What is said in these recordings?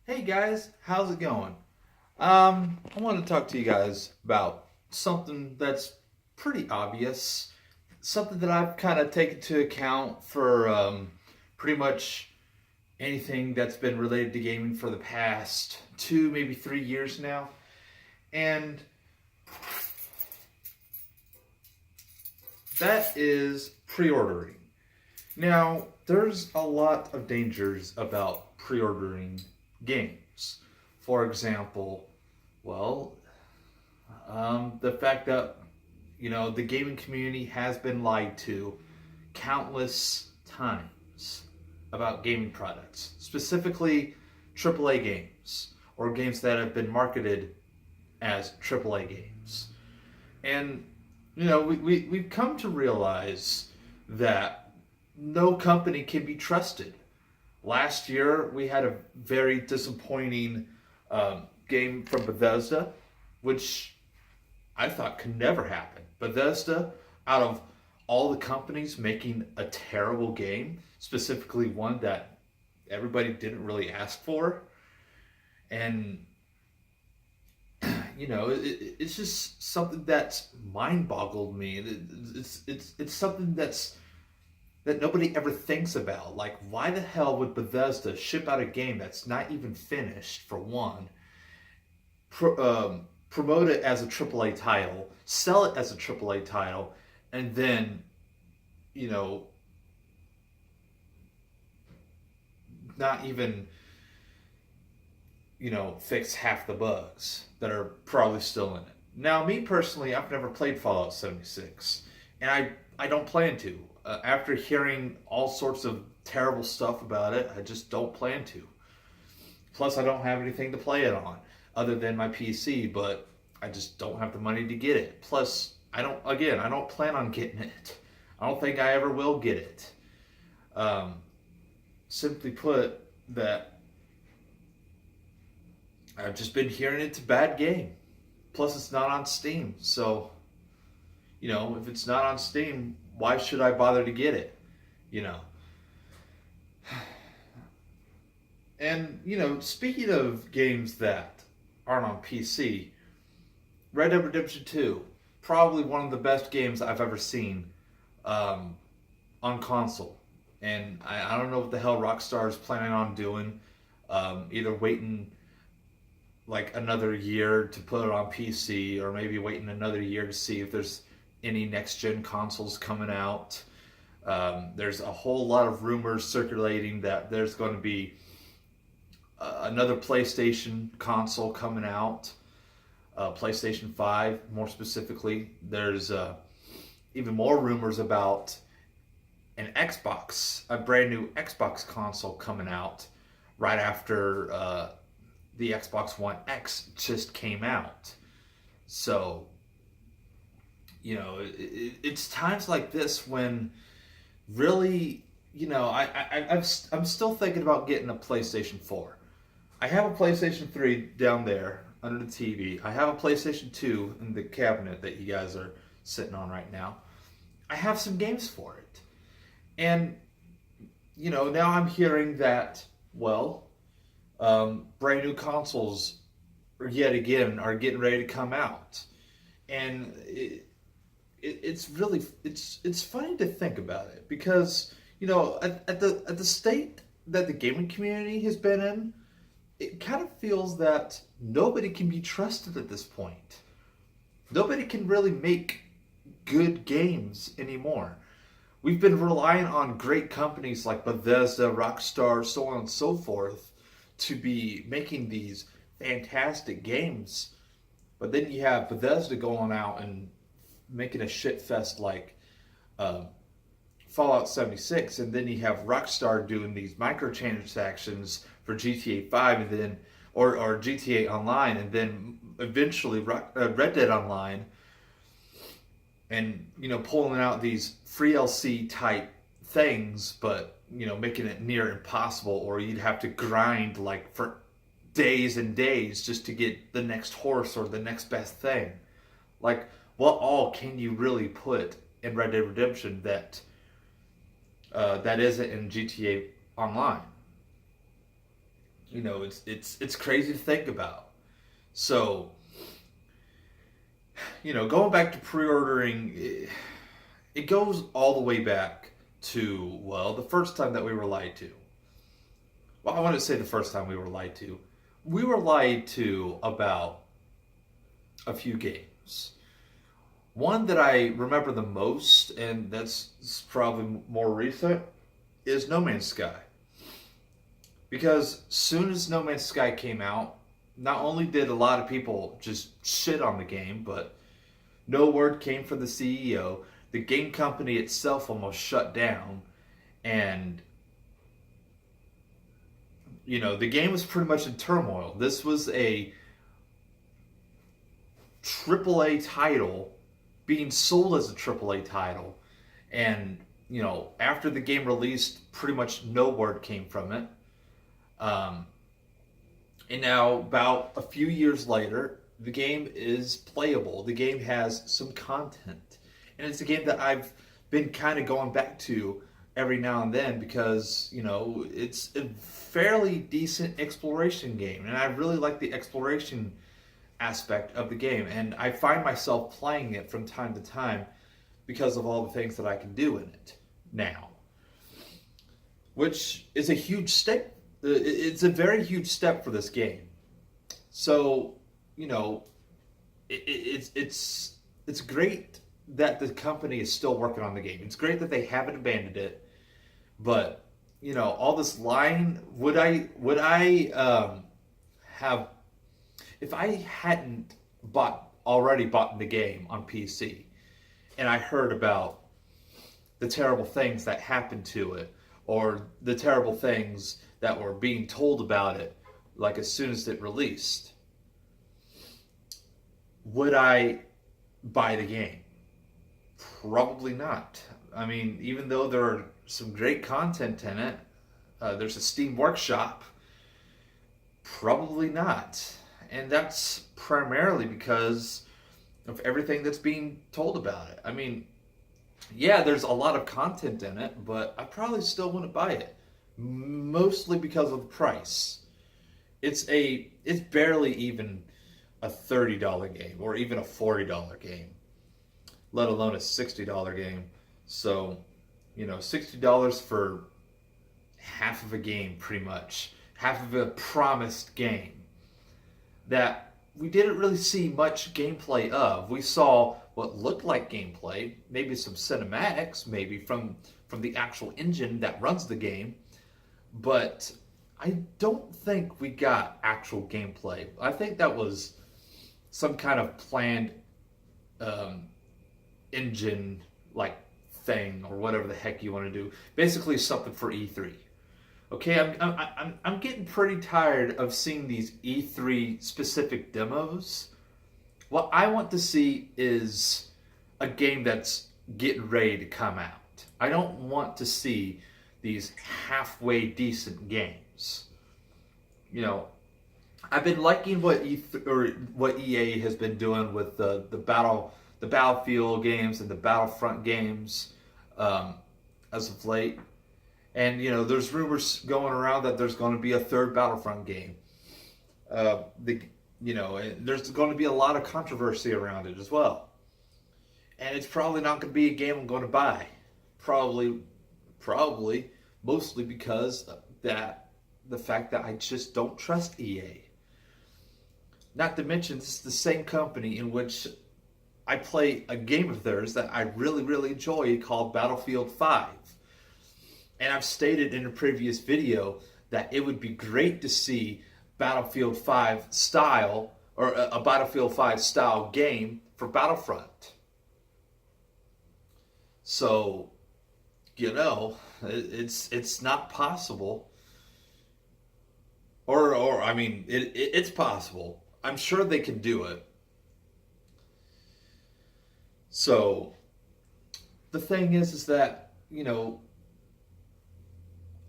Hey guys, how's it going? I want to talk to you guys about something that's pretty obvious, something that I've kind of taken to account for pretty much anything that's been related to gaming for the past 2, maybe 3 years now, and that is pre-ordering. Now, there's a lot of dangers about pre-ordering games. For example, well, the fact that the gaming community has been lied to countless times about gaming products, specifically AAA games or games that have been marketed as AAA games. And we've come to realize that no company can be trusted. Last year, we had a very disappointing game from Bethesda, which I thought could never happen. Bethesda, out of all the companies making a terrible game, specifically one that everybody didn't really ask for, and it's just something that's mind boggled me. It's something that nobody ever thinks about. Like, why the hell would Bethesda ship out a game that's not even finished, for one, promote it as a AAA title, sell it as a AAA title, and then, you know, not even, fix half the bugs that are probably still in it. Now, me personally, I've never played Fallout 76, and I don't plan to. After hearing all sorts of terrible stuff about it, I just don't plan to. Plus, I don't have anything to play it on other than my PC, but I just don't have the money to get it. Plus, I don't plan on getting it. I don't think I ever will get it. Um, Simply put, that I've just been hearing it's a bad game. Plus, it's not on Steam. So, if it's not on Steam, why should I bother to get it? You know. And, speaking of games that aren't on PC, Red Dead Redemption 2, probably one of the best games I've ever seen um, on console. And I don't know what the hell Rockstar is planning on doing. Either waiting like another year to put it on PC, or maybe waiting another year to see if there's any next gen consoles coming out. There's a whole lot of rumors circulating that there's going to be another PlayStation console coming out, PlayStation 5 more specifically. There's even more rumors about an Xbox, a brand new Xbox console coming out right after the Xbox One X just came out. So, it's times like this when really, I'm still thinking about getting a PlayStation 4. I have a PlayStation 3 down there under the TV. I have a PlayStation 2 in the cabinet that you guys are sitting on right now. I have some games for it. And, now I'm hearing that, well, brand new consoles yet again are getting ready to come out. And it's really, it's funny to think about it because, at the state that the gaming community has been in, it kind of feels that nobody can be trusted at this point. Nobody can really make good games anymore. We've been relying on great companies like Bethesda, Rockstar, so on and so forth, to be making these fantastic games. But then you have Bethesda going out and making a shit fest like uh, Fallout 76, and then you have Rockstar doing these microtransactions for GTA 5, and then or GTA Online, and then eventually Red Dead Online, and pulling out these free LC type things, but making it near impossible, or you'd have to grind like for days and days just to get the next horse or the next best thing. Like, what all can you really put in Red Dead Redemption that isn't in GTA Online? it's crazy to think about. So, going back to pre-ordering, it goes all the way back to, well, the first time that we were lied to. Well, I want to say the first time we were lied to. We were lied to about a few games. One that I remember the most, and that's probably more recent, is No Man's Sky. Because soon as No Man's Sky came out, not only did a lot of people just shit on the game, but no word came from the CEO. The game company itself almost shut down. And, the game was pretty much in turmoil. This was a AAA title being sold as a AAA title. And, after the game released, pretty much no word came from it. And now, about a few years later, the game is playable. The game has some content. And it's a game that I've been kind of going back to every now and then because, it's a fairly decent exploration game. And I really like the exploration aspect of the game. And I find myself playing it from time to time because of all the things that I can do in it now. Which is a huge step. It's a very huge step for this game. So, it's great that the company is still working on the game. It's great that they haven't abandoned it. But, all this lying, would I have, if I hadn't already bought the game on PC and I heard about the terrible things that happened to it or the terrible things that were being told about it, like as soon as it released, would I buy the game? Probably not. I mean, even though there are some great content in it, there's a Steam Workshop, probably not. And that's primarily because of everything that's being told about it. I mean, yeah, there's a lot of content in it, but I probably still wouldn't buy it. Mostly because of the price. It's barely even a $30 game or even a $40 game, let alone a $60 game. So, $60 for half of a game, pretty much. Half of a promised game that we didn't really see much gameplay of. We saw what looked like gameplay, maybe some cinematics, maybe from the actual engine that runs the game. But I don't think we got actual gameplay. I think that was some kind of planned engine like thing or whatever the heck you want to do. Basically something for E3. Okay, I'm getting pretty tired of seeing these E3 specific demos. What I want to see is a game that's getting ready to come out. I don't want to see these halfway decent games. I've been liking what EA has been doing with the Battlefield games and the Battlefront games as of late. And there's rumors going around that there's going to be a third Battlefront game. There's going to be a lot of controversy around it as well. And it's probably not going to be a game I'm going to buy. Probably, mostly because the fact that I just don't trust EA. Not to mention, this is the same company in which I play a game of theirs that I really, really enjoy called Battlefield 5. And I've stated in a previous video that it would be great to see Battlefield 5 style, or a Battlefield 5 style game for Battlefront. So, it's not possible. Or I mean, it's possible. I'm sure they can do it. So, the thing is that,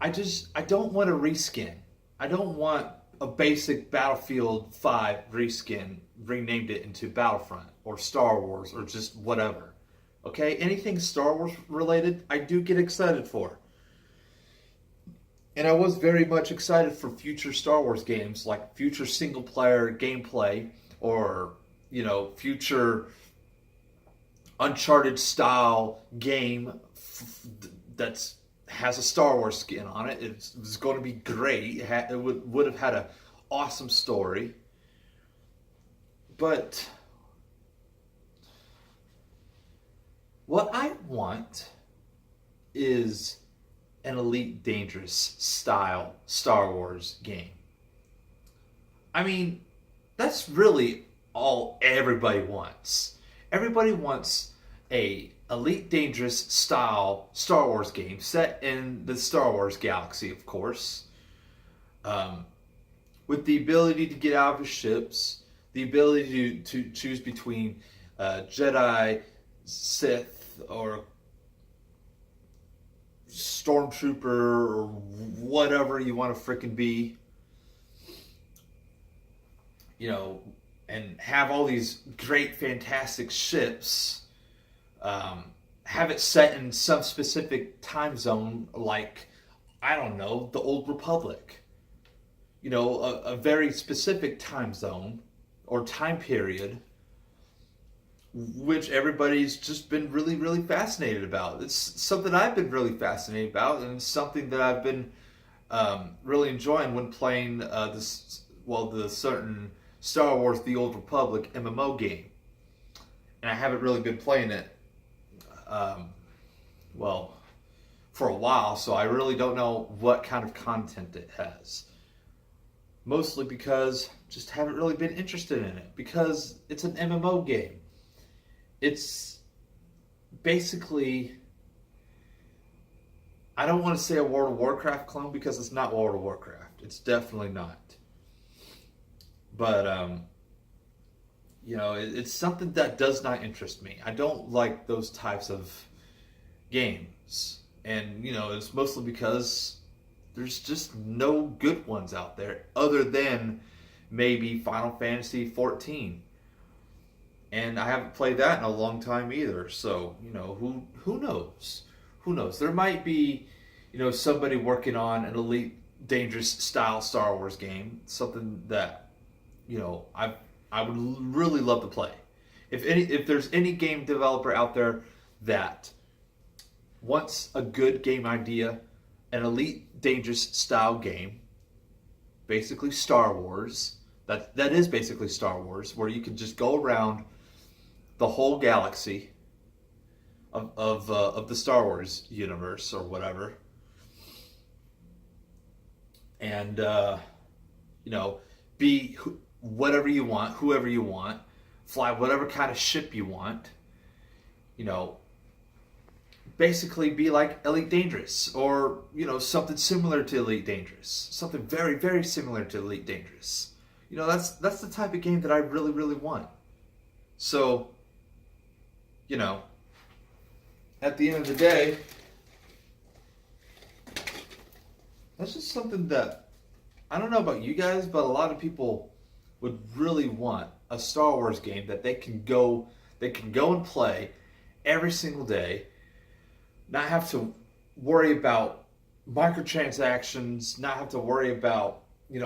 I don't want a reskin. I don't want a basic Battlefield 5 reskin renamed it into Battlefront or Star Wars or just whatever. Okay? Anything Star Wars related, I do get excited for. And I was very much excited for future Star Wars games, like future single player gameplay, or, future Uncharted style game that's has a Star Wars skin on it. It's going to be great. It would have had an awesome story. But what I want is an Elite Dangerous style Star Wars game. I mean, that's really all everybody wants. Everybody wants a Elite Dangerous style Star Wars game set in the Star Wars galaxy, of course, with the ability to get out of ships, the ability to choose between Jedi, Sith, or Stormtrooper, or whatever you want to frickin' be, and have all these great, fantastic ships. Have it set in some specific time zone, like, I don't know, the Old Republic. A very specific time zone or time period, which everybody's just been really, really fascinated about. It's something I've been really fascinated about, and it's something that I've been really enjoying when playing the certain Star Wars The Old Republic MMO game. And I haven't really been playing it, for a while, so I really don't know what kind of content it has. Mostly because I just haven't really been interested in it, because it's an MMO game. It's basically, I don't want to say a World of Warcraft clone, because it's not World of Warcraft. It's definitely not. But, it's something that does not interest me. I don't like those types of games. And, it's mostly because there's just no good ones out there, other than maybe Final Fantasy 14. And I haven't played that in a long time either. So, who knows? Who knows? There might be, somebody working on an Elite Dangerous style Star Wars game. Something that, I would really love to play. If there's any game developer out there that wants a good game idea, an Elite Dangerous style game, basically Star Wars, that is basically Star Wars, where you can just go around the whole galaxy of the Star Wars universe or whatever, and be whatever you want, whoever you want, fly whatever kind of ship you want, basically be like Elite Dangerous, or something similar to Elite Dangerous, something very, very similar to Elite Dangerous. That's the type of game that I really, really want. So, at the end of the day, that's just something that, I don't know about you guys, but a lot of people would really want a Star Wars game that they can go and play every single day, not have to worry about microtransactions, not have to worry about,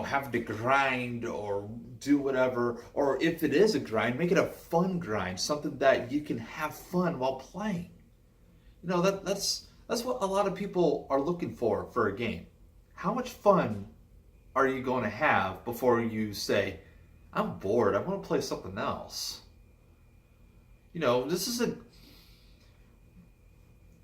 having to grind or do whatever, or if it is a grind, make it a fun grind, something that you can have fun while playing. That's what a lot of people are looking for a game. How much fun are you going to have before you say, I'm bored, I want to play something else? This is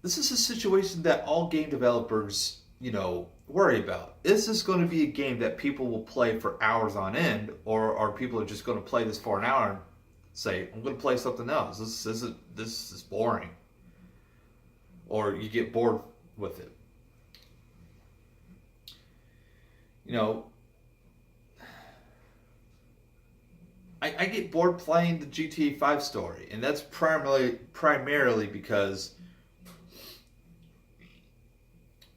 a situation that all game developers, worry about. Is this going to be a game that people will play for hours on end, or are people just going to play this for an hour and say, I'm going to play something else? This is boring. Or you get bored with it. I get bored playing the GTA 5 story, and that's primarily because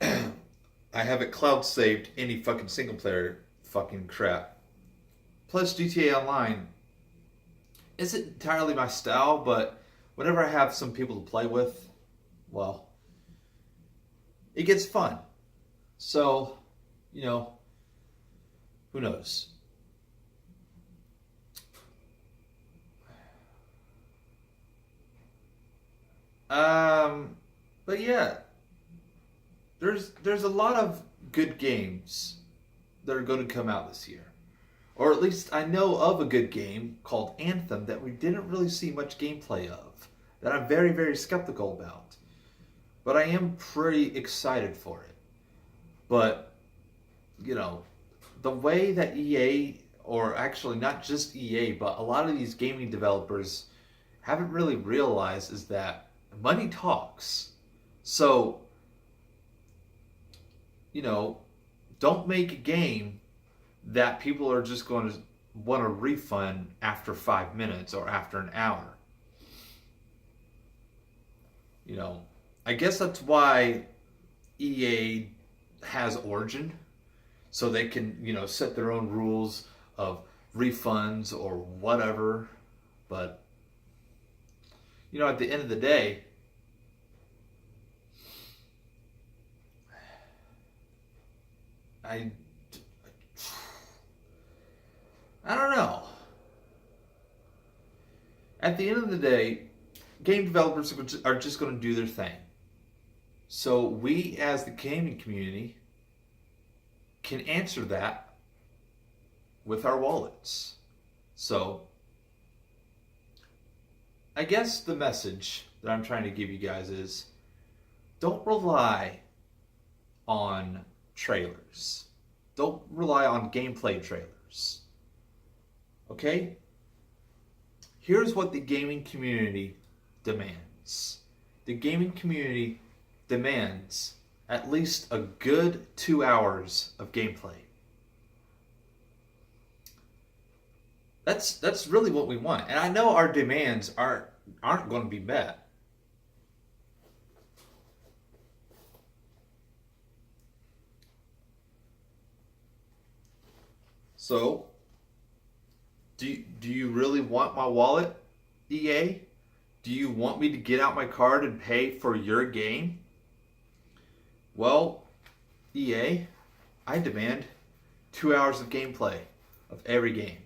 I have it cloud saved any fucking single player fucking crap. Plus GTA Online isn't entirely my style, but whenever I have some people to play with, well, it gets fun. So, you know, who knows? But yeah, there's a lot of good games that are going to come out this year. Or at least I know of a good game called Anthem that we didn't really see much gameplay of, that I'm very, very skeptical about. But I am pretty excited for it. But, you know, the way that EA, or actually not just EA, but a lot of these gaming developers haven't really realized is that money talks. So, you know, don't make a game that people are just going to want a refund after 5 minutes or after an hour. You know, I guess that's why EA has Origin, so they can, you know, set their own rules of refunds or whatever. But, you know, at the end of the day, I don't know. At the end of the day, game developers are just going to do their thing. So we, as the gaming community, can answer that with our wallets. So I guess the message that I'm trying to give you guys is, don't rely on trailers. Don't rely on gameplay trailers. Okay? Here's what the gaming community demands. The gaming community demands at least a good 2 hours of gameplay. That's really what we want. And I know our demands aren't going to be met. So, do you really want my wallet, EA? Do you want me to get out my card and pay for your game? Well, EA, I demand 2 hours of gameplay of every game.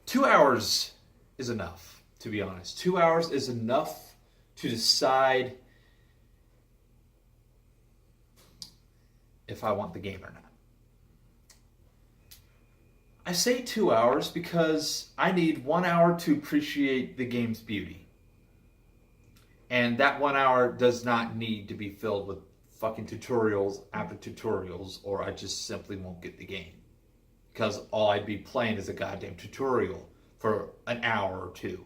2 hours is enough, to be honest. 2 hours is enough to decide if I want the game or not. I say 2 hours because I need 1 hour to appreciate the game's beauty. And that 1 hour does not need to be filled with fucking tutorials after tutorials, or I just simply won't get the game. Because all I'd be playing is a goddamn tutorial for an hour or two.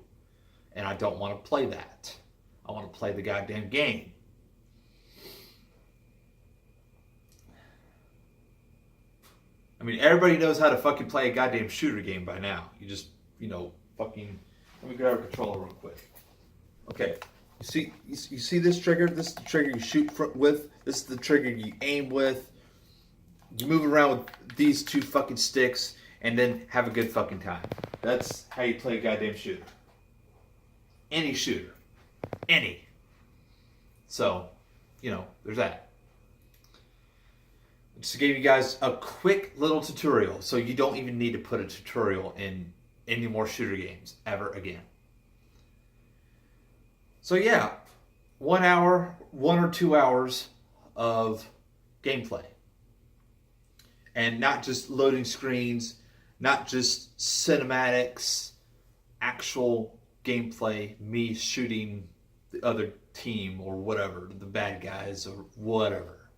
And I don't want to play that. I want to play the goddamn game. I mean, everybody knows how to fucking play a goddamn shooter game by now. You just, fucking... Let me grab a controller real quick. Okay. You see this trigger? This is the trigger you shoot with. This is the trigger you aim with. You move around with these two fucking sticks and then have a good fucking time. That's how you play a goddamn shooter. Any shooter. Any. So, there's that. Just gave you guys a quick little tutorial, so you don't even need to put a tutorial in any more shooter games ever again. So yeah, 1 hour, 1 or 2 hours of gameplay. And not just loading screens, not just cinematics, actual gameplay, me shooting the other team or whatever, the bad guys or whatever.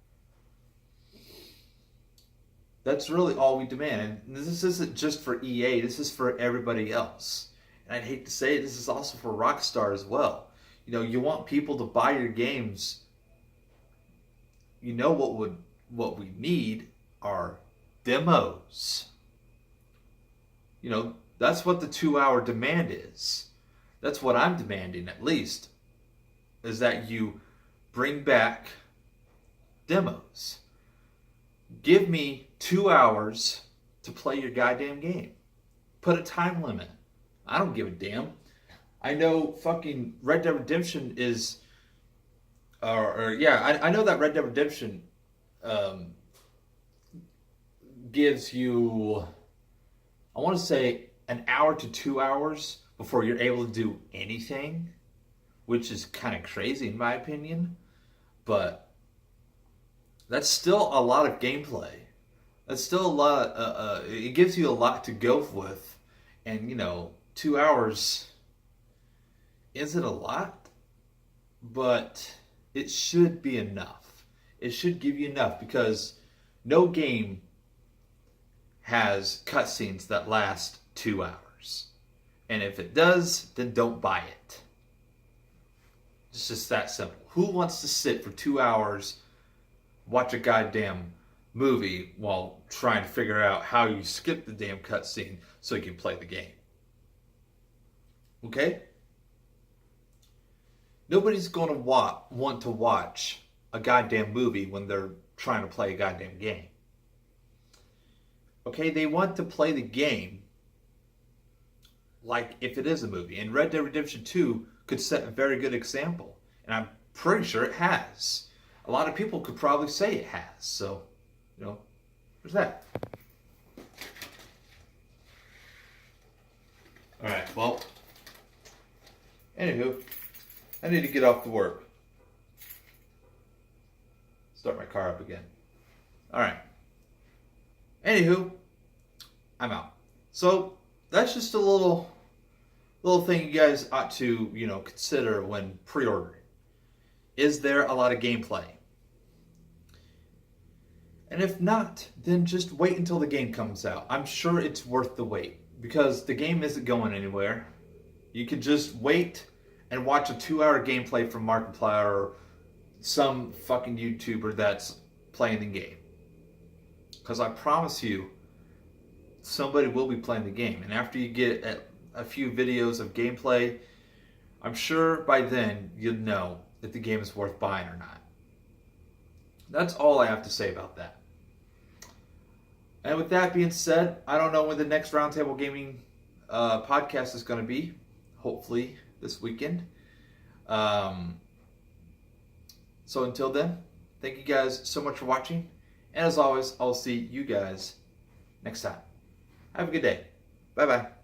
That's really all we demand. And this isn't just for EA, this is for everybody else. And I'd hate to say it, this is also for Rockstar as well. You want people to buy your games. What we need are demos. That's what the 2 hour demand is. That's what I'm demanding, at least, is that you bring back demos. Give me 2 hours to play your goddamn game. Put a time limit. I don't give a damn. I know fucking Red Dead Redemption is... I know that Red Dead Redemption gives you, I want to say, an hour to 2 hours before you're able to do anything, which is kind of crazy in my opinion. But that's still a lot of gameplay. That's still a lot. It gives you a lot to go with, and 2 hours isn't a lot, but it should be enough. It should give you enough, because no game has cutscenes that last 2 hours. And if it does, then don't buy it. It's just that simple. Who wants to sit for 2 hours, watch a goddamn movie while trying to figure out how you skip the damn cutscene so you can play the game? Okay? Nobody's going to want to watch a goddamn movie when they're trying to play a goddamn game. Okay, they want to play the game like if it is a movie. And Red Dead Redemption 2 could set a very good example. And I'm pretty sure it has. A lot of people could probably say it has. So, there's that. Alright, well, anywho, I need to get off to work. Start my car up again. Alright. Anywho, I'm out. So, that's just a little thing you guys ought to, consider when pre-ordering. Is there a lot of gameplay? And if not, then just wait until the game comes out. I'm sure it's worth the wait, because the game isn't going anywhere. You could just wait and watch a 2-hour gameplay from Markiplier or some fucking YouTuber that's playing the game. Because I promise you, somebody will be playing the game. And after you get a few videos of gameplay, I'm sure by then you'll know if the game is worth buying or not. That's all I have to say about that. And with that being said, I don't know when the next Roundtable Gaming podcast is going to be. Hopefully this weekend. So until then, thank you guys so much for watching. And as always, I'll see you guys next time. Have a good day. Bye-bye.